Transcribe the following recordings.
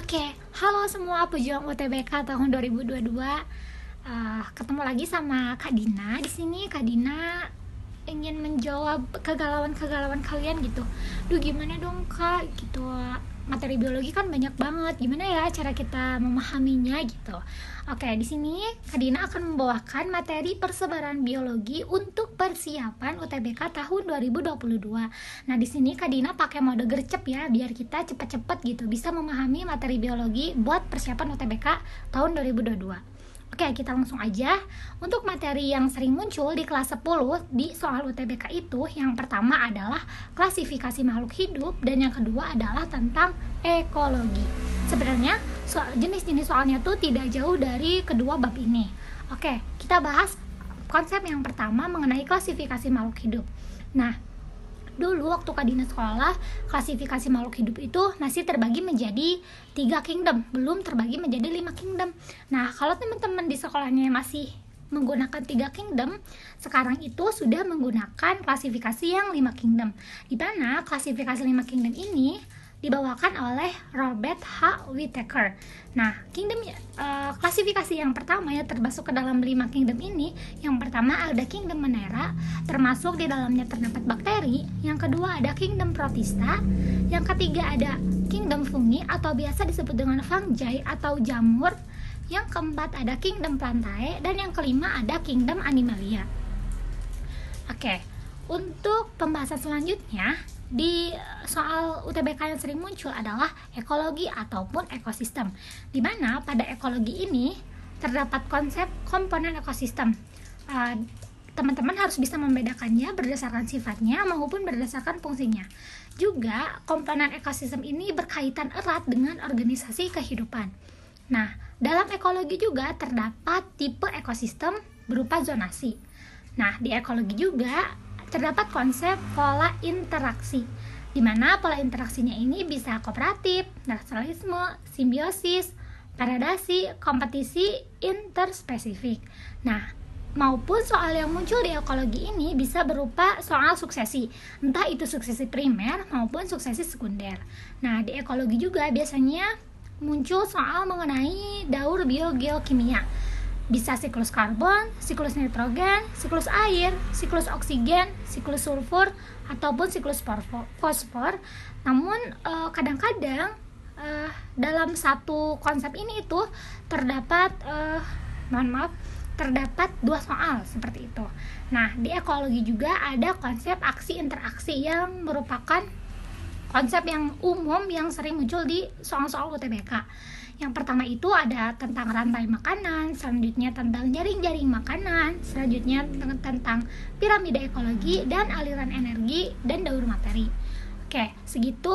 Oke, halo semua pejuang UTBK tahun 2022. Ketemu lagi sama Kak Dina. Di sini Kak Dina ingin menjawab kegalauan kalian gitu. Duh, gimana dong Kak gitu. Materi biologi kan banyak banget. Gimana ya cara kita memahaminya gitu. Oke, di sini Kak Dina akan membawakan materi persebaran biologi untuk persiapan UTBK tahun 2022. Nah, di sini Kak Dina pakai mode gercep ya, biar kita cepet-cepet gitu bisa memahami materi biologi buat persiapan UTBK tahun 2022. Oke, kita langsung aja. Untuk materi yang sering muncul di kelas 10 di soal UTBK itu, yang pertama adalah klasifikasi makhluk hidup dan yang kedua adalah tentang ekologi. Sebenarnya jenis-jenis soalnya tuh tidak jauh dari kedua bab ini. Oke, kita bahas konsep yang pertama mengenai klasifikasi makhluk hidup. Nah, dulu waktu Kak Dina sekolah, klasifikasi makhluk hidup itu masih terbagi menjadi 3 kingdom, belum terbagi menjadi 5 kingdom. Nah, kalau teman-teman di sekolahnya masih menggunakan 3 kingdom, sekarang itu sudah menggunakan klasifikasi yang 5 kingdom. Di mana klasifikasi 5 kingdom ini dibawakan oleh Robert H. Whittaker. Nah, klasifikasi yang pertama ya termasuk ke dalam 5 kingdom ini. Yang pertama ada kingdom Monera, termasuk di dalamnya terdapat bakteri. Yang kedua ada kingdom Protista. Yang ketiga ada kingdom Fungi atau biasa disebut dengan fungi atau jamur. Yang keempat ada kingdom Plantae dan yang kelima ada kingdom Animalia. Oke, untuk pembahasan selanjutnya di soal UTBK yang sering muncul adalah ekologi ataupun ekosistem, di mana pada ekologi ini terdapat konsep komponen ekosistem. Teman-teman harus bisa membedakannya berdasarkan sifatnya maupun berdasarkan fungsinya. Juga komponen ekosistem ini berkaitan erat dengan organisasi kehidupan. Nah, dalam ekologi juga terdapat tipe ekosistem berupa zonasi. Nah, di ekologi juga terdapat konsep pola interaksi, di mana pola interaksinya ini bisa kooperatif, nasionalisme, simbiosis, predasi, kompetisi, interspesifik. Nah, maupun soal yang muncul di ekologi ini bisa berupa soal suksesi, entah itu suksesi primer maupun suksesi sekunder. Nah, di ekologi juga biasanya muncul soal mengenai daur biogeokimia. Bisa siklus karbon, siklus nitrogen, siklus air, siklus oksigen, siklus sulfur, ataupun siklus fosfor. Namun kadang-kadang dalam satu konsep ini itu terdapat terdapat 2 soal seperti itu. Nah, di ekologi juga ada konsep aksi interaksi yang merupakan konsep yang umum yang sering muncul di soal-soal UTBK. Yang pertama itu ada tentang rantai makanan, selanjutnya tentang jaring-jaring makanan, selanjutnya tentang piramida ekologi dan aliran energi dan daur materi. Oke, segitu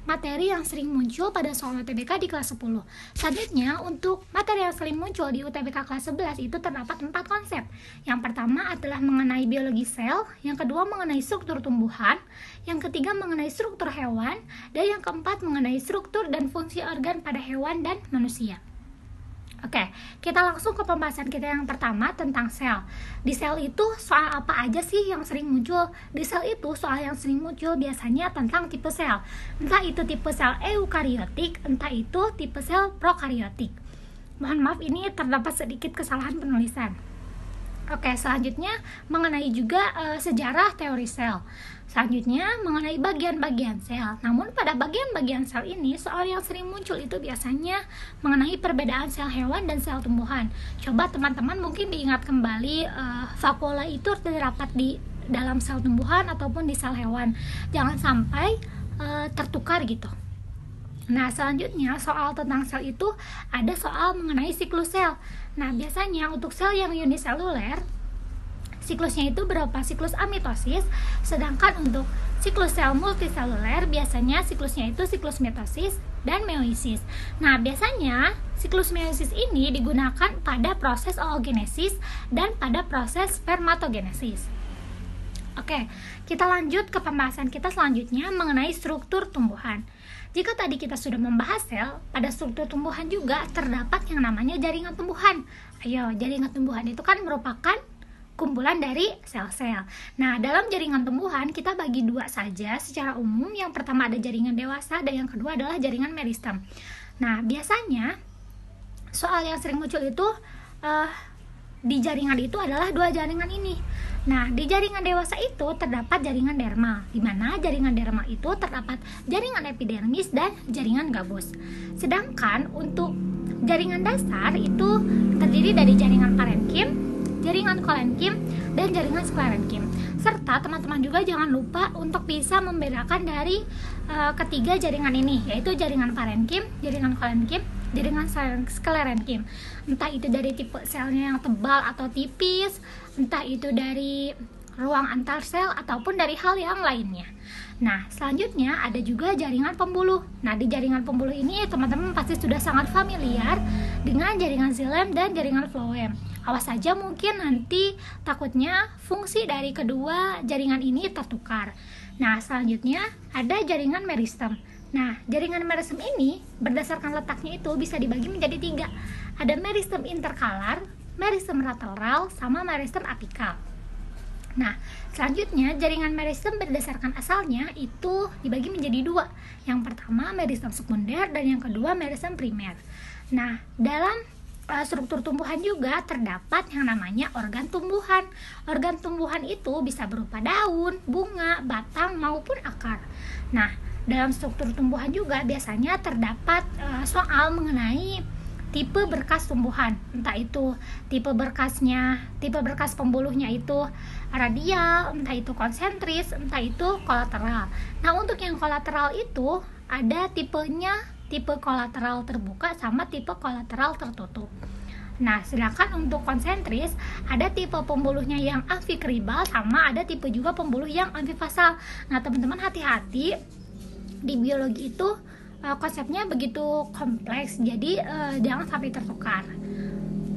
materi yang sering muncul pada soal UTBK di kelas 10. Selanjutnya, untuk materi yang sering muncul di UTBK kelas 11 itu terdapat 4 konsep. Yang pertama adalah mengenai biologi sel, yang kedua mengenai struktur tumbuhan, yang ketiga mengenai struktur hewan, dan yang keempat mengenai struktur dan fungsi organ pada hewan dan manusia. Oke, kita langsung ke pembahasan kita yang pertama tentang sel. Di sel itu soal apa aja sih yang sering muncul? Di sel itu soal yang sering muncul biasanya tentang tipe sel. Entah itu tipe sel eukariotik, entah itu tipe sel prokariotik. Mohon maaf, ini terdapat sedikit kesalahan penulisan. Oke, selanjutnya mengenai juga sejarah teori sel. Selanjutnya mengenai bagian-bagian sel. Namun pada bagian-bagian sel ini soal yang sering muncul itu biasanya mengenai perbedaan sel hewan dan sel tumbuhan. Coba teman-teman mungkin diingat kembali vakuola itu terdapat di dalam sel tumbuhan ataupun di sel hewan. Jangan sampai tertukar gitu. Nah, selanjutnya soal tentang sel itu ada soal mengenai siklus sel. Nah, biasanya untuk sel yang uniseluler siklusnya itu berupa siklus amitosis, sedangkan untuk siklus sel multiseluler biasanya siklusnya itu siklus mitosis dan meiosis. Nah, biasanya siklus meiosis ini digunakan pada proses oogenesis dan pada proses spermatogenesis. Oke, kita lanjut ke pembahasan kita selanjutnya mengenai struktur tumbuhan. Jika tadi kita sudah membahas sel, pada struktur tumbuhan juga terdapat yang namanya jaringan tumbuhan. Ayo, jaringan tumbuhan itu kan merupakan kumpulan dari sel-sel. Nah, dalam jaringan tumbuhan kita bagi 2 saja secara umum. Yang pertama ada jaringan dewasa dan yang kedua adalah jaringan meristem. Nah, biasanya soal yang sering muncul itu di jaringan itu adalah dua jaringan ini. Nah, di jaringan dewasa itu terdapat jaringan dermal, di mana jaringan dermal itu terdapat jaringan epidermis dan jaringan gabus. Sedangkan untuk jaringan dasar itu terdiri dari jaringan parenkim, jaringan kolenkim, dan jaringan sklerenkim. Serta teman-teman juga jangan lupa untuk bisa membedakan dari ketiga jaringan ini, yaitu jaringan parenkim, jaringan kolenkim, jaringan sklerenkim. Entah itu dari tipe selnya yang tebal atau tipis, entah itu dari ruang antar sel ataupun dari hal yang lainnya. Nah, selanjutnya ada juga jaringan pembuluh. Nah, di jaringan pembuluh ini teman-teman pasti sudah sangat familiar dengan jaringan xilem dan jaringan phloem. Awas saja mungkin nanti takutnya fungsi dari kedua jaringan ini tertukar. Nah, selanjutnya ada jaringan meristem. Nah, jaringan meristem ini berdasarkan letaknya itu bisa dibagi menjadi 3. Ada meristem interkalar, meristem lateral, sama meristem apikal. Nah, selanjutnya jaringan meristem berdasarkan asalnya itu dibagi menjadi 2. Yang pertama meristem sekunder dan yang kedua meristem primer. Nah, dalam struktur tumbuhan juga terdapat yang namanya organ tumbuhan. Organ tumbuhan itu bisa berupa daun, bunga, batang maupun akar. Nah, dalam struktur tumbuhan juga biasanya terdapat soal mengenai tipe berkas tumbuhan, entah itu tipe berkas pembuluhnya itu radial, entah itu konsentris, entah itu kolateral. Nah, untuk yang kolateral itu ada tipenya, tipe kolateral terbuka sama tipe kolateral tertutup. Nah, sedangkan untuk konsentris ada tipe pembuluhnya yang amfikribal sama ada tipe juga pembuluh yang amfifasal. Nah, teman-teman hati-hati, di biologi itu konsepnya begitu kompleks, jadi jangan sampai tertukar.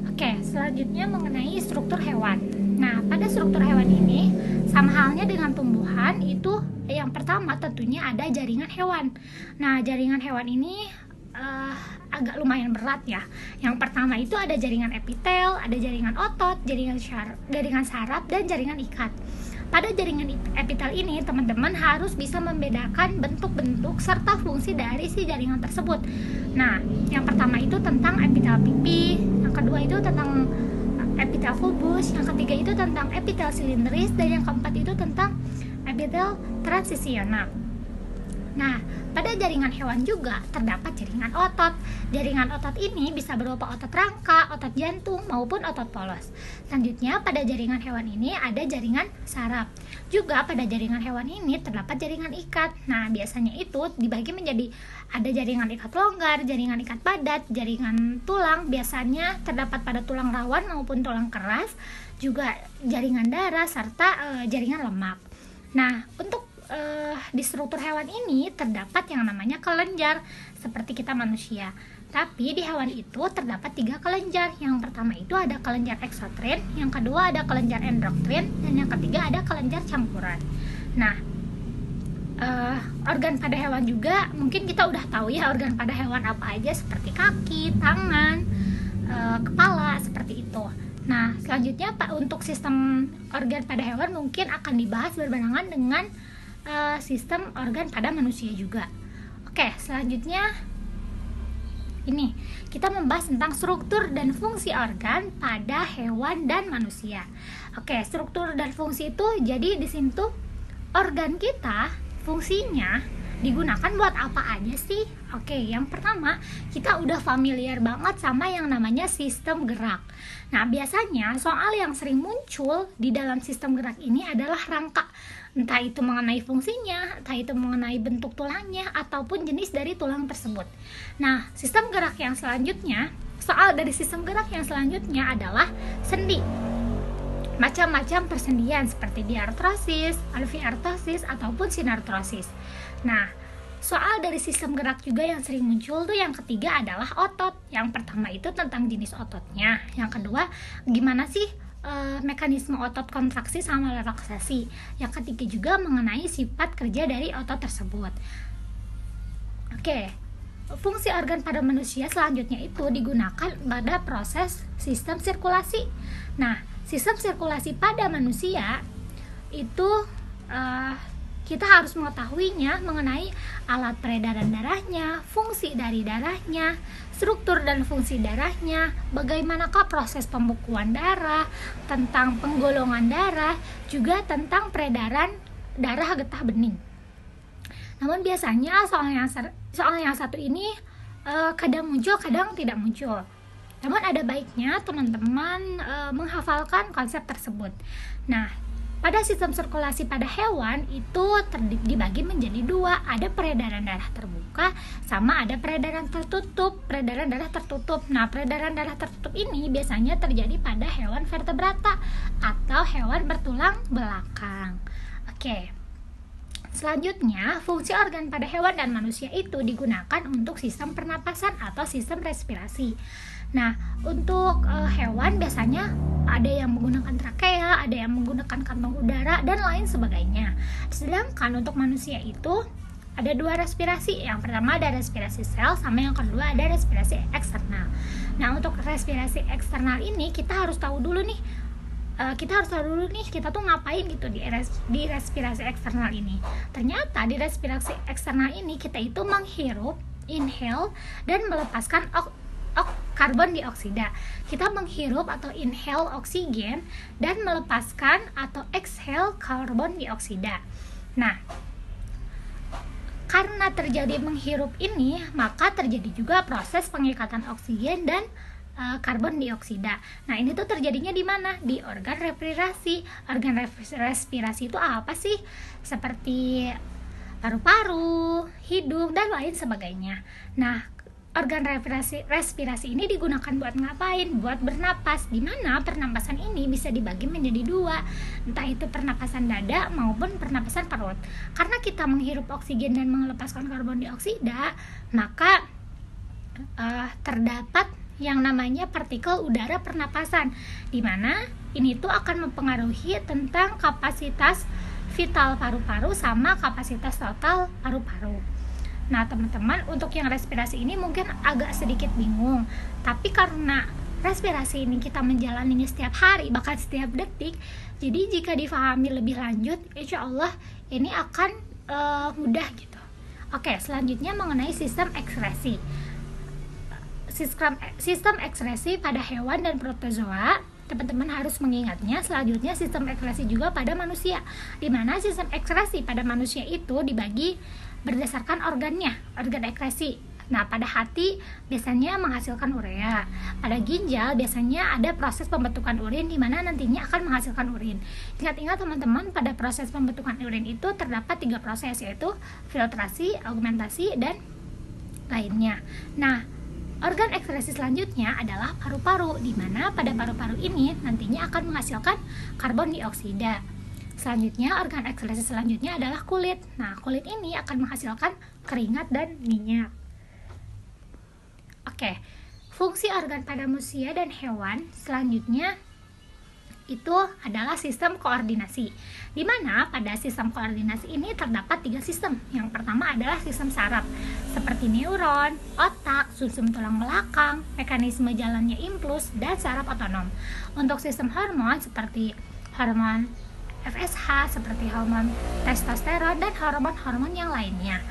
Oke, selanjutnya mengenai struktur hewan. Nah, pada struktur hewan ini sama halnya dengan tumbuhan, itu yang pertama tentunya ada jaringan hewan. Nah, jaringan hewan ini agak lumayan berat ya. Yang pertama itu ada jaringan epitel, ada jaringan otot, jaringan saraf, dan jaringan ikat. Pada jaringan epitel ini, teman-teman harus bisa membedakan bentuk-bentuk serta fungsi dari si jaringan tersebut. Nah, yang pertama itu tentang epitel pipi, yang kedua itu tentang epitel kubus, yang ketiga itu tentang epitel silindris, dan yang keempat itu tentang epitel transisional. Nah, pada jaringan hewan juga terdapat jaringan otot. Jaringan otot ini bisa berupa otot rangka, otot jantung, maupun otot polos. Selanjutnya, pada jaringan hewan ini ada jaringan saraf. Juga pada jaringan hewan ini terdapat jaringan ikat. Nah, biasanya itu dibagi menjadi ada jaringan ikat longgar, jaringan ikat padat, jaringan tulang. Biasanya terdapat pada tulang rawan maupun tulang keras, juga jaringan darah, serta jaringan lemak. Nah, untuk di struktur hewan ini terdapat yang namanya kelenjar seperti kita manusia. Tapi di hewan itu terdapat 3 kelenjar. Yang pertama itu ada kelenjar eksotrin, yang kedua ada kelenjar endoktrin, dan yang ketiga ada kelenjar campuran. Nah, organ pada hewan juga mungkin kita udah tahu ya organ pada hewan apa aja, seperti kaki, tangan, kepala, seperti itu. Nah, selanjutnya Pak, untuk sistem organ pada hewan mungkin akan dibahas berbarengan dengan sistem organ pada manusia juga. Oke, selanjutnya ini kita membahas tentang struktur dan fungsi organ pada hewan dan manusia. Oke, struktur dan fungsi itu jadi di sini tuh organ kita fungsinya digunakan buat apa aja sih? Oke, yang pertama kita udah familiar banget sama yang namanya sistem gerak. Nah, biasanya soal yang sering muncul di dalam sistem gerak ini adalah rangka. Entah itu mengenai fungsinya, entah itu mengenai bentuk tulangnya, ataupun jenis dari tulang tersebut. Nah, sistem gerak yang selanjutnya, soal dari sistem gerak yang selanjutnya adalah sendi. Macam-macam persendian seperti diartrosis, alveartrosis, ataupun sinartrosis. Nah, soal dari sistem gerak juga yang sering muncul tuh yang ketiga adalah otot. Yang pertama itu tentang jenis ototnya. Yang kedua, gimana sih mekanisme otot kontraksi sama relaksasi. Yang ketiga juga mengenai sifat kerja dari otot tersebut. Oke, fungsi organ pada manusia selanjutnya itu digunakan pada proses sistem sirkulasi. Nah, sistem sirkulasi pada manusia itu kita harus mengetahuinya mengenai alat peredaran darahnya, fungsi dari darahnya, struktur dan fungsi darahnya, bagaimanakah proses pembekuan darah, tentang penggolongan darah, juga tentang peredaran darah getah bening. Namun biasanya soal yang satu ini kadang muncul, kadang tidak muncul. Namun ada baiknya teman-teman menghafalkan konsep tersebut. Nah, pada sistem sirkulasi pada hewan itu dibagi menjadi dua, ada peredaran darah terbuka sama ada peredaran tertutup. Peredaran darah tertutup. Nah, peredaran darah tertutup ini biasanya terjadi pada hewan vertebrata atau hewan bertulang belakang. Oke. Selanjutnya, fungsi organ pada hewan dan manusia itu digunakan untuk sistem pernapasan atau sistem respirasi. Nah, untuk hewan biasanya ada yang menggunakan trakea, ada yang menggunakan kantong udara, dan lain sebagainya. Sedangkan untuk manusia itu ada dua respirasi. Yang pertama ada respirasi sel, sama yang kedua ada respirasi eksternal. Nah, untuk respirasi eksternal ini kita harus tahu dulu nih, kita tuh ngapain gitu di respirasi eksternal ini. Ternyata di respirasi eksternal ini kita itu menghirup, inhale, dan melepaskan karbon dioksida. Kita menghirup atau inhale oksigen dan melepaskan atau exhale karbon dioksida. Nah, karena terjadi menghirup ini, maka terjadi juga proses pengikatan oksigen dan karbon dioksida. Nah, ini tuh terjadinya di mana? Di organ respirasi. Organ respirasi itu apa sih? Seperti paru-paru, hidung, dan lain sebagainya. Nah, organ respirasi ini digunakan buat ngapain? Buat bernapas. Di mana pernapasan ini bisa dibagi menjadi dua, entah itu pernapasan dada maupun pernapasan perut. Karena kita menghirup oksigen dan melepaskan karbon dioksida, maka terdapat yang namanya partikel udara pernapasan, di mana ini tuh akan mempengaruhi tentang kapasitas vital paru-paru sama kapasitas total paru-paru. Nah, teman-teman, untuk yang respirasi ini mungkin agak sedikit bingung, tapi karena respirasi ini kita menjalaninya setiap hari, bahkan setiap detik, jadi jika difahami lebih lanjut, insya Allah ini akan mudah gitu. Oke, selanjutnya mengenai sistem ekskresi. Sistem ekskresi pada hewan dan protozoa, teman-teman harus mengingatnya. Selanjutnya sistem ekskresi juga pada manusia, di mana sistem ekskresi pada manusia itu dibagi berdasarkan organ ekskresi. Nah, pada hati biasanya menghasilkan urea. Pada ginjal biasanya ada proses pembentukan urin, di mana nantinya akan menghasilkan urin. Ingat-ingat teman-teman, pada proses pembentukan urin itu terdapat 3 proses, yaitu filtrasi, augmentasi, dan lainnya. Nah, organ ekskresi selanjutnya adalah paru-paru, di mana pada paru-paru ini nantinya akan menghasilkan karbon dioksida. Selanjutnya, organ ekskresi selanjutnya adalah kulit. Nah, kulit ini akan menghasilkan keringat dan minyak. Oke, fungsi organ pada manusia dan hewan selanjutnya itu adalah sistem koordinasi, di mana pada sistem koordinasi ini terdapat 3 sistem. Yang pertama adalah sistem saraf, seperti neuron, otak, sumsum tulang belakang, mekanisme jalannya impuls, dan saraf otonom. Untuk sistem hormon seperti hormon FSH, seperti hormon testosteron, dan hormon-hormon yang lainnya.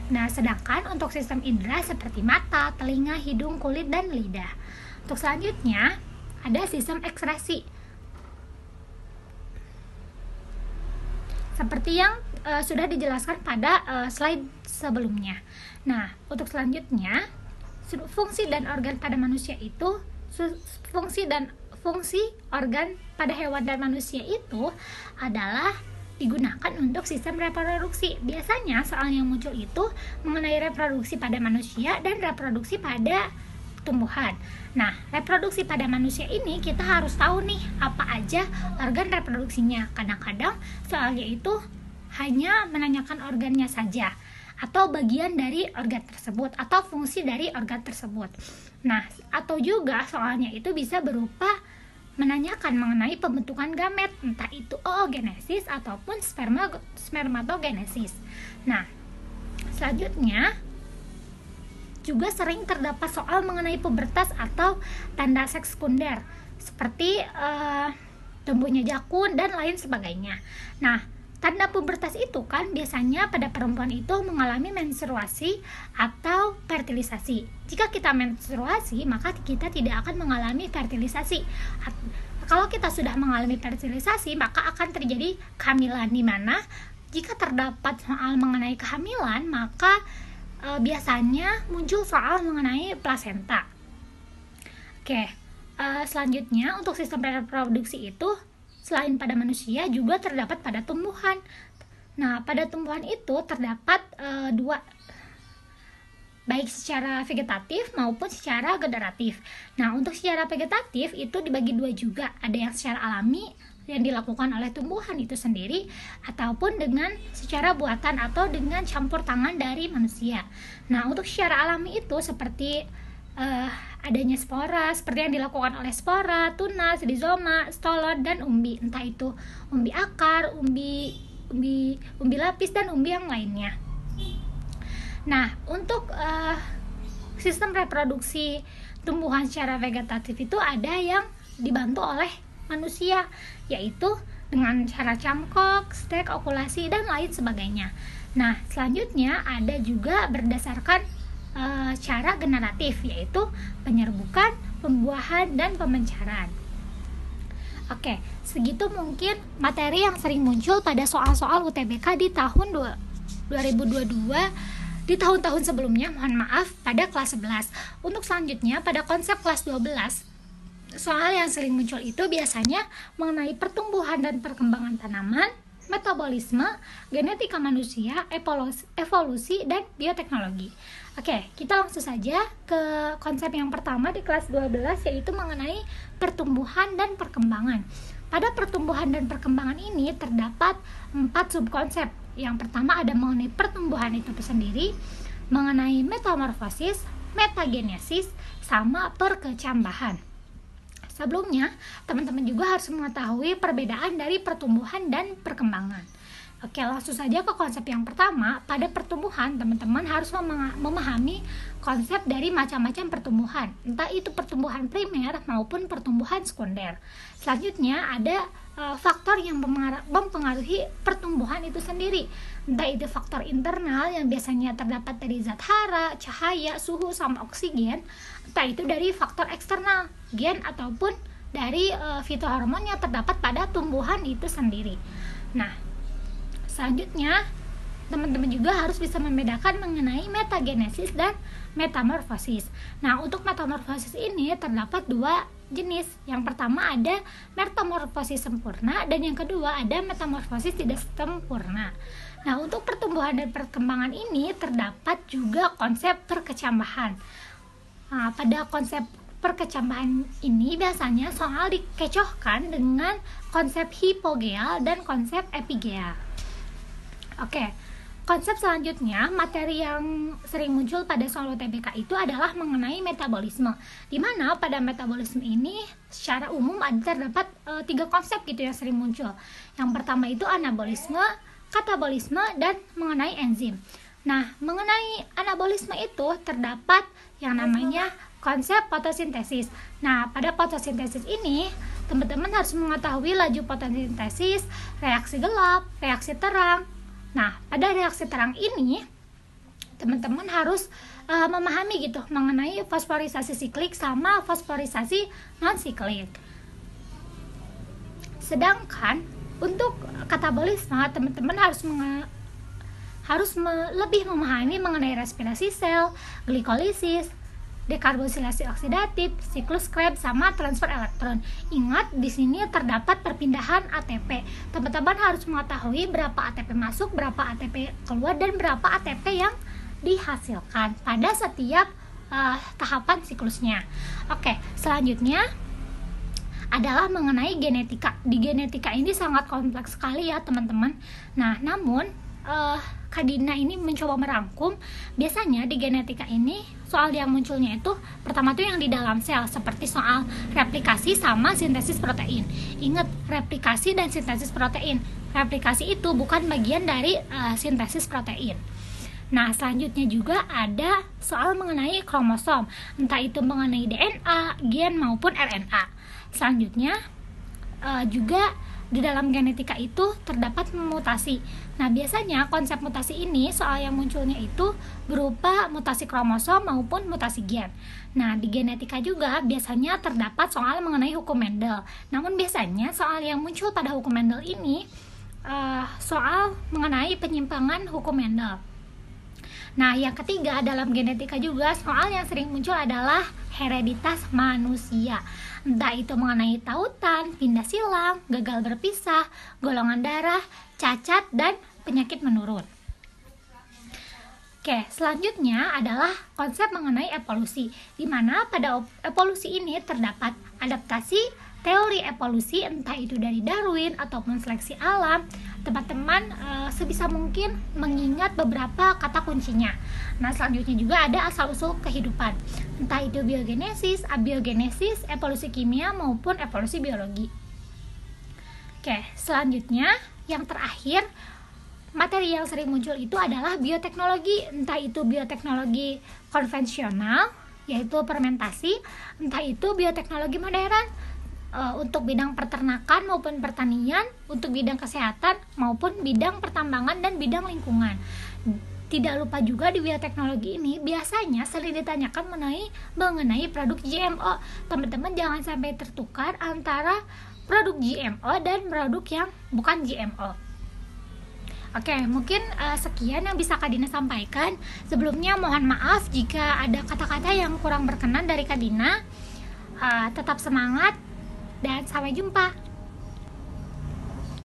Nah, sedangkan untuk sistem indera seperti mata, telinga, hidung, kulit, dan lidah. Untuk selanjutnya ada sistem ekskresi, seperti yang sudah dijelaskan pada slide sebelumnya. Nah, untuk selanjutnya fungsi dan organ pada manusia itu fungsi organ pada hewan dan manusia itu adalah digunakan untuk sistem reproduksi. Biasanya soal yang muncul itu mengenai reproduksi pada manusia dan reproduksi pada tumbuhan. Nah, reproduksi pada manusia ini kita harus tahu nih apa aja organ reproduksinya. Kadang-kadang soalnya itu hanya menanyakan organnya saja, atau bagian dari organ tersebut, atau fungsi dari organ tersebut. Nah, atau juga soalnya itu bisa berupa menanyakan mengenai pembentukan gamet, entah itu oogenesis ataupun spermatogenesis. Nah, selanjutnya juga sering terdapat soal mengenai pubertas atau tanda seks sekunder, seperti tumbuhnya jakun dan lain sebagainya. Nah, tanda pubertas itu kan biasanya pada perempuan itu mengalami menstruasi atau fertilisasi. Jika kita menstruasi, maka kita tidak akan mengalami fertilisasi. Kalau kita sudah mengalami fertilisasi, maka akan terjadi kehamilan, di mana jika terdapat soal mengenai kehamilan, maka biasanya muncul soal mengenai plasenta. Oke, selanjutnya untuk sistem reproduksi itu selain pada manusia juga terdapat pada tumbuhan. Nah, pada tumbuhan itu terdapat dua, baik secara vegetatif maupun secara generatif. Nah, untuk secara vegetatif itu dibagi dua juga, ada yang secara alami yang dilakukan oleh tumbuhan itu sendiri, ataupun dengan secara buatan atau dengan campur tangan dari manusia. Nah, untuk secara alami itu seperti adanya spora, seperti yang dilakukan oleh spora, tunas, rizoma, stolon, dan umbi, entah itu umbi akar, umbi lapis, dan umbi yang lainnya. Nah, untuk sistem reproduksi tumbuhan secara vegetatif itu ada yang dibantu oleh manusia, yaitu dengan cara cangkok, stek, okulasi, dan lain sebagainya. Nah, selanjutnya ada juga berdasarkan cara generatif, yaitu penyerbukan, pembuahan, dan pemencaran. Oke, segitu mungkin materi yang sering muncul pada soal-soal UTBK di tahun 2022, di tahun-tahun sebelumnya, mohon maaf, pada kelas 11. Untuk selanjutnya, pada konsep kelas 12, soal yang sering muncul itu biasanya mengenai pertumbuhan dan perkembangan tanaman, metabolisme, genetika manusia, evolusi, dan bioteknologi. Oke, kita langsung saja ke konsep yang pertama di kelas 12, yaitu mengenai pertumbuhan dan perkembangan. Pada pertumbuhan dan perkembangan ini terdapat 4 subkonsep. Yang pertama ada mengenai pertumbuhan itu sendiri, mengenai metamorfosis, metagenesis, sama perkecambahan. Sebelumnya, teman-teman juga harus mengetahui perbedaan dari pertumbuhan dan perkembangan. Oke, langsung saja ke konsep yang pertama. Pada pertumbuhan, teman-teman harus memahami konsep dari macam-macam pertumbuhan, entah itu pertumbuhan primer maupun pertumbuhan sekunder. Selanjutnya ada faktor yang mempengaruhi pertumbuhan itu sendiri, entah itu faktor internal yang biasanya terdapat dari zat hara, cahaya, suhu, sama oksigen, entah itu dari faktor eksternal, gen ataupun dari fitohormon yang terdapat pada tumbuhan itu sendiri. Nah, selanjutnya teman-teman juga harus bisa membedakan mengenai metagenesis dan metamorfosis. Nah, untuk metamorfosis ini terdapat 2 jenis. Yang pertama ada metamorfosis sempurna, dan yang kedua ada metamorfosis tidak sempurna. Nah, untuk pertumbuhan dan perkembangan ini terdapat juga konsep perkecambahan. Nah, pada konsep perkecambahan ini biasanya soal dikecohkan dengan konsep hipogeal dan konsep epigeal. Oke, konsep selanjutnya, materi yang sering muncul pada soal UTBK itu adalah mengenai metabolisme, di mana pada metabolisme ini secara umum terdapat 3 konsep gitu yang sering muncul. Yang pertama itu anabolisme, katabolisme, dan mengenai enzim. Nah, mengenai anabolisme itu terdapat yang namanya konsep fotosintesis. Nah, pada fotosintesis ini teman-teman harus mengetahui laju fotosintesis, reaksi gelap, reaksi terang. Nah, pada reaksi terang ini teman-teman harus memahami gitu mengenai fosforisasi siklik sama fosforisasi non-siklik. Sedangkan untuk katabolisme, teman-teman harus lebih memahami mengenai respirasi sel, glikolisis, dekarboksilasi oksidatif, siklus Krebs, sama transfer elektron. Ingat, di sini terdapat perpindahan ATP. Teman-teman harus mengetahui berapa ATP masuk, berapa ATP keluar, dan berapa ATP yang dihasilkan pada setiap tahapan siklusnya. Oke, selanjutnya adalah mengenai genetika. Di genetika ini sangat kompleks sekali ya teman-teman. Nah, namun Kak Dina ini mencoba merangkum. Biasanya di genetika ini soal yang munculnya itu pertama tuh yang di dalam sel, seperti soal replikasi sama sintesis protein. Ingat, replikasi dan sintesis protein. Replikasi itu bukan bagian dari sintesis protein. Nah, selanjutnya juga ada soal mengenai kromosom, entah itu mengenai DNA, gen maupun RNA. Selanjutnya juga di dalam genetika itu terdapat mutasi. Nah, biasanya konsep mutasi ini soal yang munculnya itu berupa mutasi kromosom maupun mutasi gen. Nah, di genetika juga biasanya terdapat soal mengenai hukum Mendel. Namun biasanya soal yang muncul pada hukum Mendel ini soal mengenai penyimpangan hukum Mendel. Nah, yang ketiga dalam genetika juga soal yang sering muncul adalah hereditas manusia. Entah itu mengenai tautan, pindah silang, gagal berpisah, golongan darah, cacat, dan penyakit menurun. Oke, selanjutnya adalah konsep mengenai evolusi, di mana pada evolusi ini terdapat adaptasi, teori evolusi, entah itu dari Darwin ataupun seleksi alam. Teman-teman sebisa mungkin mengingat beberapa kata kuncinya. Nah, selanjutnya juga ada asal-usul kehidupan, entah itu biogenesis, abiogenesis, evolusi kimia maupun evolusi biologi. Oke, selanjutnya yang terakhir, materi yang sering muncul itu adalah bioteknologi, entah itu bioteknologi konvensional yaitu fermentasi, entah itu bioteknologi modern untuk bidang peternakan maupun pertanian, untuk bidang kesehatan maupun bidang pertambangan dan bidang lingkungan. Tidak lupa juga di bioteknologi ini biasanya sering ditanyakan mengenai produk GMO. Teman-teman jangan sampai tertukar antara produk GMO dan produk yang bukan GMO. Oke, mungkin sekian yang bisa Kak Dina sampaikan. Sebelumnya mohon maaf jika ada kata-kata yang kurang berkenan dari Kak Dina. Tetap semangat dan sampai jumpa.